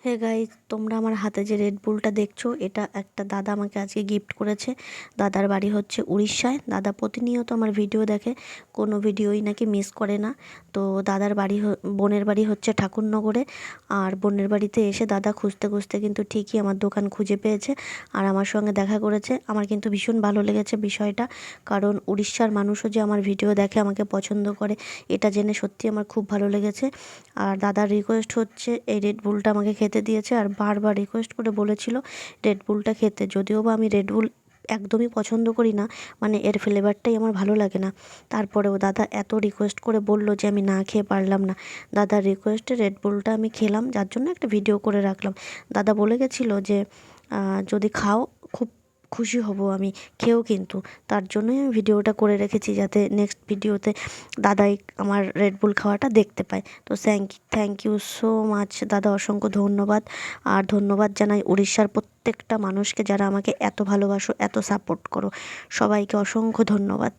Hey guys, তোমরা আমার হাতে যে রেড বুলটা দেখছো, এটা একটা দাদা আমাকে আজকে গিফট করেছে। দাদার বাড়ি হচ্ছে উড়িষ্যায়। দাদা প্রতিনিয়ত আমার ভিডিও দেখে, কোনো ভিডিওই নাকি মিস করে না। তো দাদার বাড়ি বোনের বাড়ি হচ্ছে ঠাকুরনগরে। আর বোনের বাড়িতে এসে দাদা খুঁজতে খুঁজতে কিন্তু ঠিকই আমার দোকান খুঁজে পেয়েছে আর আমার সঙ্গে দেখা করেছে। আমার কিন্তু ভীষণ ভালো লেগেছে বিষয়টা, কারণ উড়িষ্যার মানুষও যে আমার ভিডিও দেখে, আমাকে পছন্দ করে, এটা জেনে সত্যি আমার খুব ভালো লেগেছে। আর দাদার রিকোয়েস্ট হচ্ছে এই রেড বুলটা আমাকে খেতে দিয়েছে, আর বারবার রিকোয়েস্ট করে বলেছিল রেড বুলটা খেতে। যদিও বা আমি রেড বুল একদমই পছন্দ করি না, মানে এর ফ্লেভারটাই আমার ভালো লাগে না, তারপরেও দাদা এত রিকোয়েস্ট করে বলল যে আমি না খেয়ে পারলাম না। দাদার রিকোয়েস্টে রেড বুলটা আমি খেলাম, যার জন্য একটা ভিডিও করে রাখলাম। দাদা বলে গেছিলো যে যদি খাও খুব খুশি হব আমি, খেয়েও কিন্তু। তার জন্যই আমি ভিডিওটা করে রেখেছি, যাতে নেক্সট ভিডিওতে দাদাই আমার রেড বুল খাওয়াটা দেখতে পায়। তো থ্যাংক ইউ সো মাচ দাদা, অসংখ্য ধন্যবাদ। আর ধন্যবাদ জানাই উড়িষ্যার প্রত্যেকটা মানুষকে, যারা আমাকে এত ভালোবাসো, এত সাপোর্ট করো। সবাইকে অসংখ্য ধন্যবাদ।